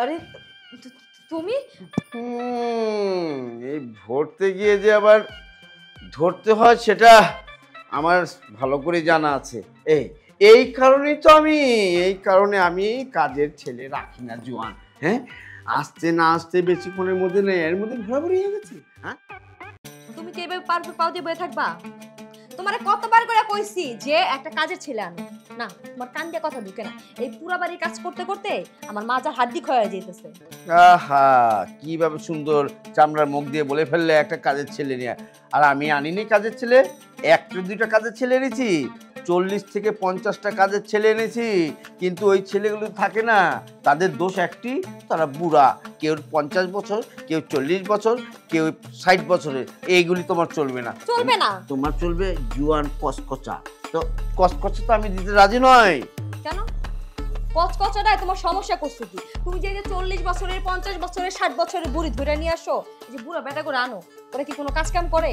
আরে তুমি এই ধরতে গিয়ে যে আবার ধরতে হয় সেটা আমার ভালো করে জানা আছে। এই কারণেই তো এই কারণে আমি কাজের ছেলে রাখি না জোয়ান। হ্যাঁ, আসতে না আসতে বেশিক্ষণের মধ্যে নেই, এর মধ্যে ঘোরাঘুরি হয়ে গেছে। হ্যাঁ, তুমি কি এভাবে পাও দিয়ে বয়ে থাকবা? তোমারে কতবার করে কইছি যে একটা কাজের ছেলে আনো না, তোমার কান দিয়ে কথা ঢুকে না। এই পুরা বাড়ির কাজ করতে করতে আমার মাজার হাড্ডি ক্ষয়ে যাইতেছে। আহা, কিভাবে সুন্দর চামড়ার মুখ দিয়ে বলে ফেললে একটা কাজের ছেলে নিয়ে। আর আমি আনিনি কাজের ছেলে, একটা দুইটা কাজের ছেলে এনেছি, 40 থেকে 50টা কাজের ছেলে এনেছি। কিন্তু ওই ছেলেগুলো থাকে না, তাদের দোষ একটি, তারা বুড়া। কেউ 50 বছর, কেউ 40 বছর, কেউ 60 বছরের। এইগুলি তোমার চলবে না। চলবে না? তোমার চলবে জুয়ান কসকচা। তো কসকচা তো আমি দিতে রাজি নই। কেন? কচকচাটাই তোমার সমস্যা করছে কি? তুমি যে 40 বছরের, 50 বছরের, 60 বছরের বুড়ি ধরে নিয়ে আসো, যে বুড়া বেটা করে আনো, ওরা কি কোনো কাজ কাম করে?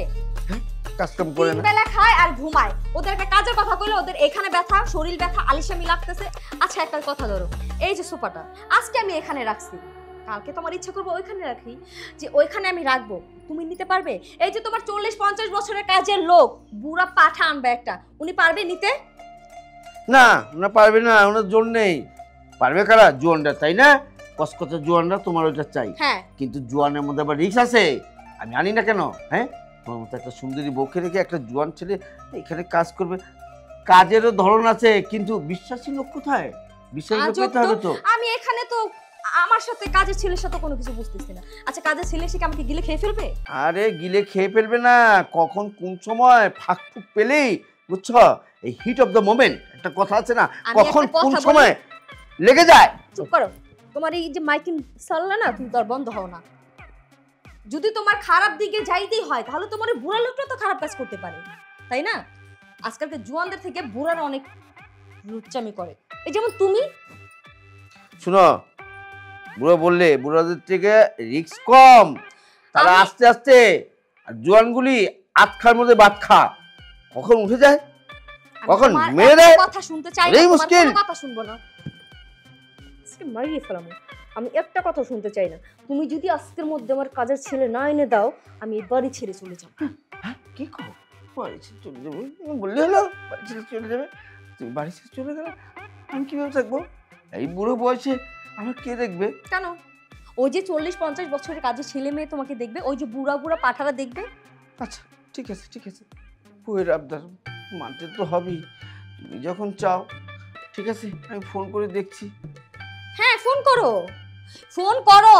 কাজকাম করে না, বেলা খায় আর ঘুমায়। ওদেরকে কাজের কথা কইলে ওদের এখানে ব্যথা, শরীর ব্যথা, আলিশামি লাগতেছে। আচ্ছা একটা কথা ধরো, এই যে সোফাটা আজকে আমি এখানে রাখছি, কালকে তোমার ইচ্ছা করবো ওইখানে রাখি, যে ওইখানে আমি রাখবো, তুমি নিতে পারবে? এই যে তোমার 40-50 বছরের কাজের লোক বুড়া পাঠা আনবে একটা, উনি পারবে নিতে? না, না পারবে না, ওনার জোর নেই। পারবে কারা? জোয়ানরা, তাই না? কসকচা জোয়ানরা তোমার ওইটা চাই। হ্যাঁ, কিন্তু জোয়ানের মধ্যে আবার রিস্ক আছে। আমি আনি না কেন? হ্যাঁ, তোমার মতো একটা সুন্দরী বউকে রেখে একটা জোয়ান ছেলে এখানে কাজ করবে। কাজেরও ধরন আছে, কিন্তু বিশ্বাসী লোক কোথায়? বিশ্বাসী লোক পেতে হবে তো। আমি এখানে তো আমার সাথে কাজের ছেলের সাথে কোনো কিছু বুঝতেছি না। আচ্ছা কাজের ছেলে এসে কি আমাকে গিলে খেয়ে ফেলবে? আরে গিলে খেয়ে ফেলবে না, কখন কোন সময় ফাঁক ফুক পেলেই, বুঝছো, এই হিট অফ দ্য মোমেন্ট একটা কথা আছে না, কখন কোন সময় লেগে যায়। চুপ করো, তোমার এই যে মাইকিং চললে না, তুমি তো আর বন্ধ হও না। যদি তোমার খারাপ দিকে যাইতেই হয় তাহলে তোমার বুড়া লোকটা তো খারাপ কাজ করতে পারে, তাই না? আজকালকে জুয়ানদের থেকে বুড়ারা অনেক লুচ্চামি করে, এই যেমন তুমি। শুনো, বুড়ো বললে বুড়াদের থেকে রিস্ক কম, তারা আস্তে আস্তে, আর জোয়ানগুলি আটখার মধ্যে বাদ খা, কখন উঠে যায়, কখন মেরে দেয়। কথা শুনতে চাই না, তোমার কথা শুনবো না, আজকে মারিয়ে ফেলাম। আমি একটা কথা শুনতে চাই না। তুমি যদি আজকের মধ্যে আমার কাজের ছেলে না এনে দাও, আমি এই বাড়ি ছেড়ে চলে যাব। হ্যাঁ, কি করো? বাড়ি ছেড়ে চলে যাবো বললে হলো? বাড়ি ছেড়ে চলে যাবে? তুমি বাড়ি ছেড়ে চলে গেলে আমি কিভাবে থাকবো? এই বুড়ো বয়সে আমার কে দেখবে? কেন? ওই যে 40-50 বছরের কাজের ছেলে মেয়ে তোমাকে দেখবে, ওই যে বুড়া বুড়া পাঠারা দেখবে। আচ্ছা ঠিক আছে, ঠিক আছে, বউয়ের আবদার মানতে তো হবেই। তুমি যখন চাও, ঠিক আছে, আমি ফোন করে দেখছি। হ্যাঁ ফোন করো, ফোন করো।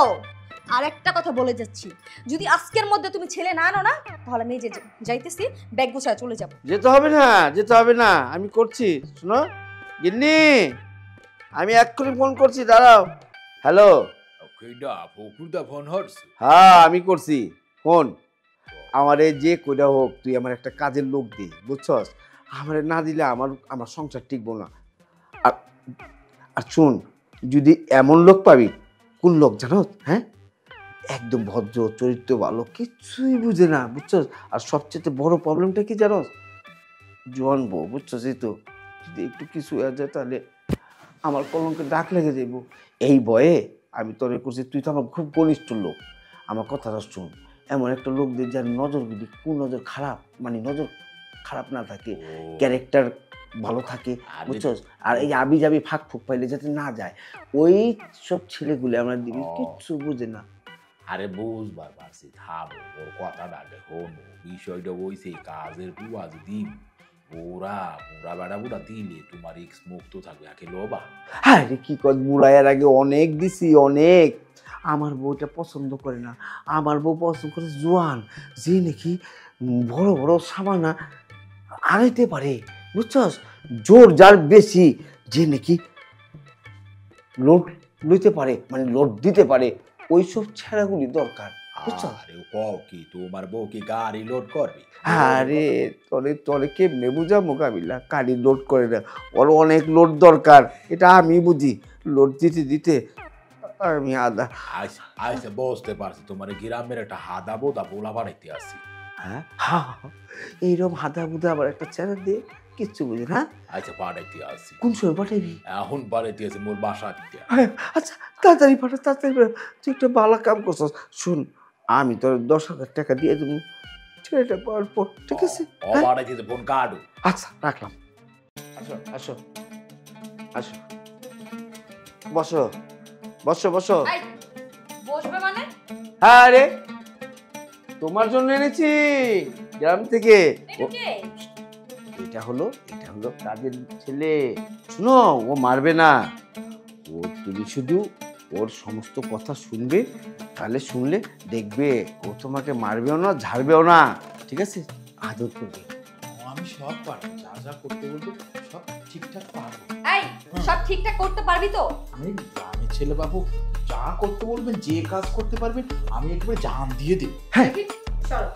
আর একটা কথা বলে যাচ্ছি, যদি আজকের মধ্যে তুমি ছেলে না আনো না, তাহলে আমি যাইতেছি, ব্যাগ গোছায় চলে যাব। যেতে হবে না, যেতে হবে না, আমি করছি। শোনো গিন্নি, আমি এক্ষুনি ফোন করছি, দাঁড়াও। হ্যালো, হ্যাঁ আমি করছি ফোন। আমারে যে কইরা হোক তুই আমার একটা কাজের লোক দে, বুঝছস? আমারে না দিলে আমার সংসার টিকবো না। আর আর শুন, যদি এমন লোক পাবি, কোন লোক জানো? হ্যাঁ, একদম ভদ্র, চরিত্র ভালো, কিছুই বুঝে না, বুঝছস? আর সবচেয়ে বড় প্রবলেমটা কি জানো? জোয়ান বউ, বুঝছস? এই তো যদি একটু কিছু হয়ে যায় তাহলে আমার কলঙ্কে দাগ লেগে যাইব। এই ভয়ে আমি তোরে করছি, তুই তো আমার খুব ঘনিষ্ঠ লোক, আমার কথাটা শুন। এমন একটা লোক দিয়ে যার নজরগুলি, কোন নজর খারাপ, মানে নজর খারাপ না থাকে, ক্যারেক্টার ভালো থাকে, বুঝছস? আর এই আবি যাবি ফাঁক ফুক পাইলে যাতে না যায়, ওই সব ছেলেগুলো আমরা দিবি, কিচ্ছু বুঝে না। আরে বুঝবার পারছি, থামো, ওর কথাটা আগে হনো। বিষয়টা হইছে কাজের বুয়া যদি ওরা বেড়া বুড়া দিলে তোমার রিস্ক মুক্ত থাকবে, আগে লোবা। হ্যাঁ রে, কি কর, বুড়াইয়ের আগে অনেক দিছি, অনেক। আমার বউটা পছন্দ করে না, আমার বউ পছন্দ করে জোয়ান, যে নাকি বড় বড় সামানা আনাইতে পারে, বুঝছস? জোর যার বেশি, যে নাকি লোড লইতে পারে, মানে লোড দিতে পারে, ওইসব ছেঁড়াগুলি দরকার, বুঝছস? আরে কও কি, তোমার বউ কি গাড়ি লোড করবে? আরে তোরে তোরে কেমনে বুঝা মোকাবিলা, গাড়ি লোড করে না, ওর অনেক লোড দরকার, এটা আমি বুঝি। লোড দিতে দিতে আমি আদা আইসে বুঝতে পারছি, তোমার গ্রামের একটা হাদা বোদা বোলা বাড়াইতে আসি। হ্যাঁ, এইরকম হাদা বুদা আবার একটা ছেড়ে দিয়ে কিচ্ছু বুঝি না। আচ্ছা পাঠাইতে আসি, কোন সময় পাঠাইবি? এখন পাঠাইতে আসি মোর বাসা দিতে। আচ্ছা তাড়াতাড়ি পাঠা, তাড়াতাড়ি পাঠা। তুই একটা ভালো কাম করছিস। শুন, আমি তোর 10,000 টাকা দিয়ে দেবো ছেলেটা পাওয়ার পর, ঠিক আছে? ও পাঠাইতে ফোন কাটু। আচ্ছা রাখলাম। আসো আসো আসো, বসো বসো বসো। এই, বসবে মানে? হ্যাঁ রে, তোমার জন্য এনেছি গ্রাম থেকে। এটা কে? এটা হলো কাজের ছেলে। শুনো, ও মারবে না। ও, তুমি শুধু ওর সমস্ত কথা শুনবে, তাহলে শুনলে দেখবে ও তোমাকে মারবেও না, ঝাড়বেও না, ঠিক আছে? আদর করবে। আমি সব পারবো, যা যা করতে বলবো সব ঠিকঠাক পারবো। এই, সব ঠিকঠাক করতে পারবি তো? আমি গ্রামের ছেলে বাবু, যা করতে বলবেন, যে কাজ করতে পারবেন আমি একবারে জান দিয়ে দেব। দেখি, চলো।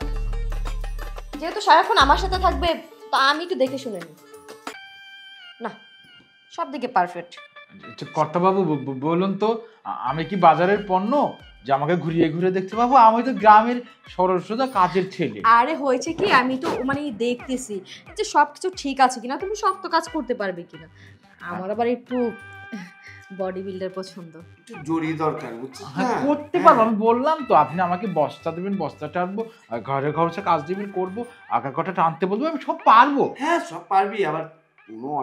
যেহেতু সারাক্ষণ আমার সাথে থাকবে, তা আমি একটু দেখে শুনে নিই। না, সব দিকে পারফেক্ট। কর্তা বাবু বলুন তো, আমি কি বাজারের পণ্য যে আমাকে ঘুরিয়ে ঘুরিয়ে দেখতে পাবো? আমি তো গ্রামের সরল সোজা কাজের ছেলে। আরে হয়েছে কি, আমি তো মানে দেখতেছি যে সবকিছু ঠিক আছে কিনা, তুমি শক্ত কাজ করতে পারবে কিনা। আমার আবার একটু বডি বিল্ডার পছন্দ। একটু জড়ি দরকার, বুঝছিস? হ্যাঁ, করতে পারবো। আমি বললাম তো, আপনি আমাকে বস্তা দেবেন, বস্তা টানবো, আর ঘরে ঘরে কাজ দেবেন, করবো, আঁকা কটা টানতে বলবো, আমি সব পারবো। হ্যাঁ, সব পারবি। আবার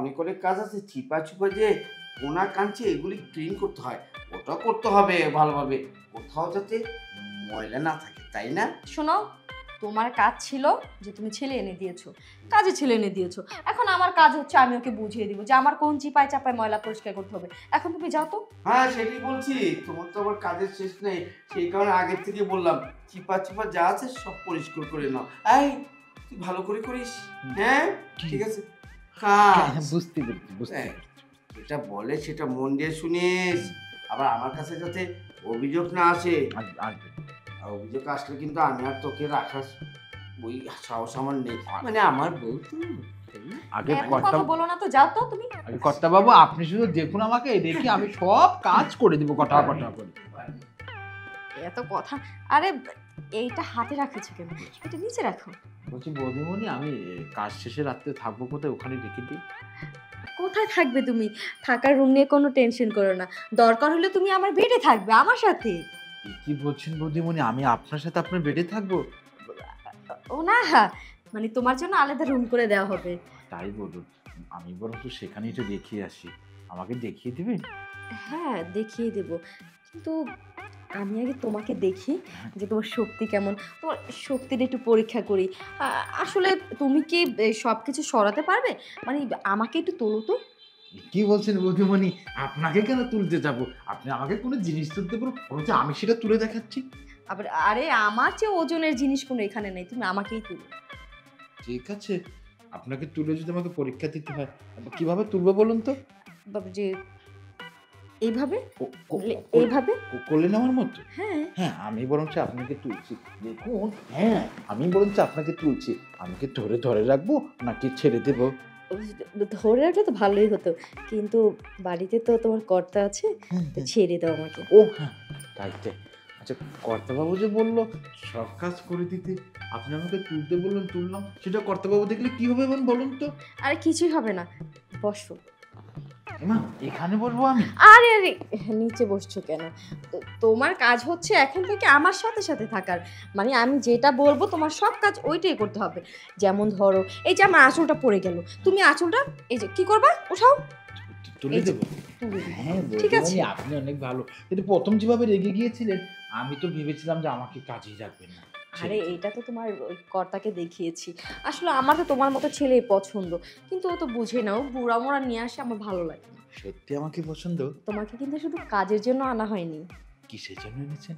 অনেক অনেক কাজ আছে, চিপা চুপা যে কোনা কাঞ্চি এগুলি ক্লিন করতে হয়, ওটা করতে হবে ভালোভাবে, কোথাও যাতে ময়লা না থাকে, তাই না? শোনো, তোমার কাজ ছিল যে তুমি ছেলে এনে দিয়েছো, কাজে ছেলে এনে দিয়েছো। এখন আমার কাজ হচ্ছে আমি ওকে বুঝিয়ে দিব যে আমার কোন চিপায় চাপায় ময়লা পরিষ্কার করতে হবে। এখন তুমি যাও তো। হ্যাঁ, সেটাই বলছি, তোমার তো আবার কাজের শেষ নেই, সেই কারণে আগের থেকে বললাম চিপা চিপা যা আছে সব পরিষ্কার করে নাও। এই, তুই ভালো করে করিস? হ্যাঁ, ঠিক আছে। বুঝতে পেরেছি, বুঝতে হ্যাঁ, পেরেছি। যেটা বলে সেটা মন দিয়ে শুনিস, আবার আমার কাছে যাতে অভিযোগ না আসে। আসবে। আর অভিযোগ আসলে কিন্তু আমি আর তোকে রাখার ওই সাহস আমার নেই, মানে আমার বউ তো, তাই না? আগে এত কর্তা কথা বলো না তো, যাও তো তুমি। আগে কর্তা বাবু, আপনি শুধু দেখুন আমাকে, দেখি আমি সব কাজ করে দিব কটা কটা করে। এত কথা। আরে এইটা হাতে রাখেছো কেন? এটা নিচে রাখো। বলছি বৌদিমণি, আমি কাজ শেষে রাত্রে থাকবো কোথায়? ওখানে রেখে দিই। কোথায় থাকবে তুমি? থাকার রুম নিয়ে কোনো টেনশন করো না, দরকার হলে তুমি আমার বেডে থাকবে আমার সাথে। কি বলছেন বৌদিমণি, আমি আপনার সাথে আপনার বেডে থাকবো? ও না, মানে তোমার জন্য আলাদা রুম করে দেওয়া হবে। তাই বলুন, আমি বরং তো সেখানে একটু দেখিয়ে আসি। আমাকে দেখিয়ে দিবেন? হ্যাঁ, দেখিয়ে দেব, কিন্তু আমি আগে তোমাকে দেখি যে তোমার শক্তি কেমন, তোমার শক্তির একটু পরীক্ষা করি। আসলে তুমি কি সব কিছু সরাতে পারবে? মানে আমাকে একটু তোলো তো। কি বলছেন বৌদিমণি, আপনাকে কেন তুলতে যাব? আপনি আমাকে কোনো জিনিস তুলতে পারো, বরঞ্চ আমি সেটা তুলে দেখাচ্ছি। আবার আরে, আমার চেয়ে ওজনের জিনিস কোনো এখানে নেই, তুমি আমাকেই তুলো। ঠিক আছে, আপনাকে তুলে যদি আমাকে পরীক্ষা দিতে হয়, কিভাবে তুলবো বলুন তো? বাবা, যে এইভাবে এইভাবে এইভাবে। করলে নেওয়ার মতো? হ্যাঁ, হ্যাঁ, আমি বরঞ্চ আপনাকে তুলছি, দেখুন। হ্যাঁ, আমি বরঞ্চ আপনাকে তুলছি। আমি কি ধরে ধরে রাখবো নাকি ছেড়ে দেবো? ধরে রাখলে তো ভালোই হতো, কিন্তু বাড়িতে তো তোমার কর্তা আছে, তো ছেড়ে দাও আমাকে। ও হ্যাঁ, তাই তাই। আচ্ছা, কর্তাবাবু যে বললো সব কাজ করে দিতে, আপনি আমাকে তুলতে বললেন, তুললাম, সেটা কর্তাবাবু দেখলে কি হবে বলুন তো? আরে কিছুই হবে না, বসো। মা, এখানে বলবো আমি? আরে আরে, নিচে বসছো কেন? তোমার কাজ হচ্ছে এখন থেকে আমার সাথে সাথে থাকার, মানে আমি যেটা বলবো তোমার সব কাজ ওইটাই করতে হবে। যেমন ধরো, এই যে আমার আঁচলটা পড়ে গেল, তুমি আঁচলটা এই যে কি করবা, উঠাও, তুলে এই যে, দেবো? তুলে দিও। হ্যাঁ, ঠিক আছে। আপনি অনেক ভালো, কিন্তু প্রথম যেভাবে রেগে গিয়েছিলেন, আমি তো ভেবেছিলাম যে আমাকে কাজেই রাখবেন না। আরে এটা তো তোমার ওই কর্তাকে দেখিয়েছি, আসলে আমার তো তোমার মতো ছেলেই পছন্দ, কিন্তু ও তো বুঝে নাও, বুড়া মোড়া নিয়ে আসে আমার ভালো লাগে না। সত্যি আমাকে পছন্দ? তোমাকে কিন্তু শুধু কাজের জন্য আনা হয়নি, কিসের জন্য এনেছেন?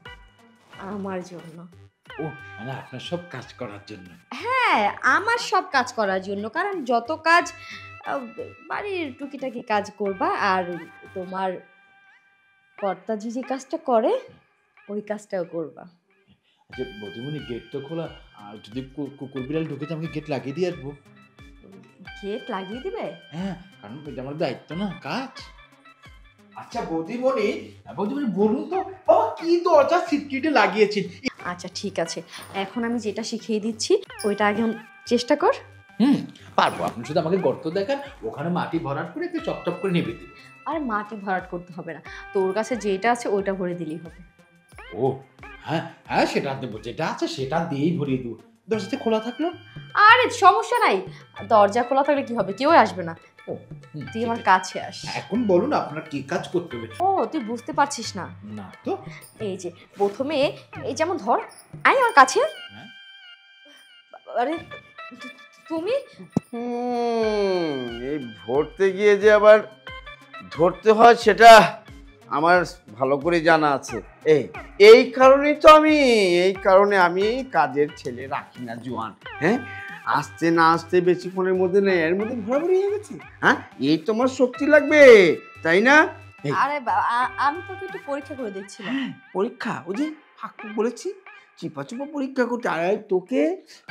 আমার জন্য। ও, মানে আপনার সব কাজ করার জন্য? হ্যাঁ, আমার সব কাজ করার জন্য, কারণ যত কাজ বাড়ির টুকিটাকি কাজ করবা, আর তোমার কর্তাজি যে কাজটা করে ওই কাজটাও করবা। আচ্ছা বৌদিমণি, গেট তো খোলা, আর যদি কুকুর বিড়াল ঢুকে আমাকে গেট লাগিয়ে দিয়ে আসবো? গেট লাগিয়ে দিবে? হ্যাঁ, কারণ এটা আমার দায়িত্ব না, কাজ। আচ্ছা বৌদিমণি, বলুন তো, বাবা কি দরজা সিটকিটে লাগিয়েছেন? আচ্ছা ঠিক আছে, এখন আমি যেটা শিখিয়ে দিচ্ছি ওইটা আগে চেষ্টা কর। পারবো, আপনি শুধু আমাকে গর্ত দেখান, ওখানে মাটি ভরাট করে একটু চপচপ করে নেবে দিব। আর মাটি ভরাট করতে হবে না, তোর কাছে যেটা আছে ওইটা ভরে দিলেই হবে। ও হ্যাঁ হ্যাঁ, সেটা দেবো, যেটা আছে সেটা দিয়েই ভরিয়ে দেবো। দরজাতে খোলা থাকলো? আরে সমস্যা নাই, দরজা খোলা থাকলে কি হবে, কেউ আসবে না। ও তুই আমার কাছে আস। এখন বলুন আপনার কি কাজ করতে হবে। ও তুই বুঝতে পারছিস না? না তো। এই যে প্রথমে এই যেমন ধর, আয় আমার কাছে। হ্যাঁ। আরে তুমি এই ভরতে গিয়ে যে আবার ধরতে হয় সেটা আমার ভালো করে জানা আছে। এই কারণে আমি কাজের ছেলে রাখি না জোয়ান। হ্যাঁ, আসতে না আসতে বেশিক্ষণের মধ্যে নেই, এর মধ্যে ঘোরাঘুরি হয়ে গেছে। হ্যাঁ, এই তোমার শক্তি লাগবে তাই না? আরে আমি তোকে একটু পরীক্ষা করে দেখছিলাম। পরীক্ষা? ওই যে ফাঁকু বলেছি চিপা চুপা পরীক্ষা করতে। আর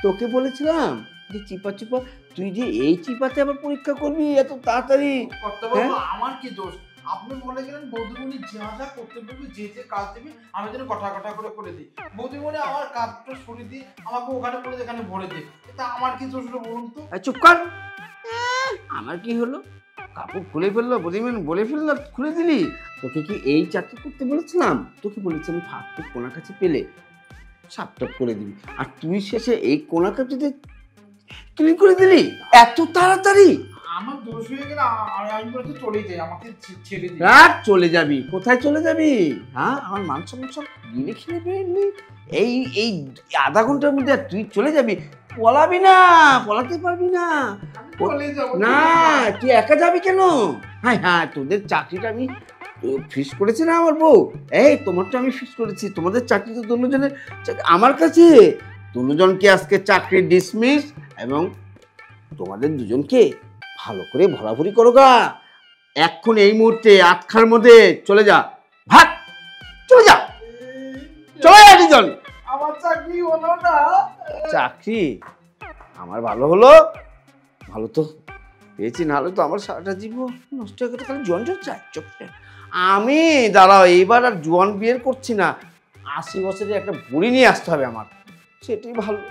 তোকে বলেছিলাম যে চিপা চুপা, তুই যে এই চিপাতে আবার পরীক্ষা করবি এত তাড়াতাড়ি? কর্তাবাবু আমার কি দোষ? আপনি বলে গেলেন বৌদিমণি যা যা করতে বলবে, যে যে কাজ দেবে আমি যেন কটা কটা করে করে দিই। বৌদিমণি আমার কাজটা সরিয়ে দিয়ে আমাকে ওখানে বলে যেখানে ভরে দিই। এটা আমার কি দোষ হলো বলুন তো? চুপ কর। আমার কি হলো? কাপড় খুলে ফেললো, বদিমেন বলে ফেললো, খুলে দিলি। তোকে কি এই চাকরি করতে বলেছিলাম? তোকে বলেছিলাম ফাঁক ফুক কোনা কাছে পেলে সাপটাপ করে দিবি, আর তুই শেষে এই কোনা কাছে ক্লিন করে দিলি এত তাড়াতাড়ি। আমার দোষ হয়ে গেলে আমি বলতে চলে যাই, আমাকে ছেড়ে দিই। রাত চলে যাবি? কোথায় চলে যাবি? হ্যাঁ, আমার মাংস গিলে খেলে ফেলবি। এই আধা ঘন্টার মধ্যে তুই চলে যাবি? পলাবি না, পলাতে পারবি না। চলে যাবো না, তুই একা যাবি কেন? হ্যাঁ, তোদের চাকরিটা আমি ফিক্স করেছি না আমার বউ। তোমারটা আমি ফিক্স করেছি, তোমাদের চাকরি তো দুজনের আমার কাছে। দুজনকে আজকে চাকরি ডিসমিস, এবং তোমাদের দুজনকে ভালো করে ভরাভরি করো গা। এখন এই মুহূর্তে আটখার মধ্যে চলে যা, ভাগ চলে যা, চলে যা দুজন। আমার চাকরি হলো না। চাকরি আমার ভালো হলো, ভালো তো পেয়েছি, না হলে তো আমার সারাটা জীবন নষ্ট হয়ে গেছে। খালি জোয়ান চাই চোখে। আমি দাঁড়াও, এইবার আর জোয়ান বিয়ে করছি না, 80 বছরের একটা বুড়ি নিয়ে আসতে হবে আমার, সেটাই ভালো।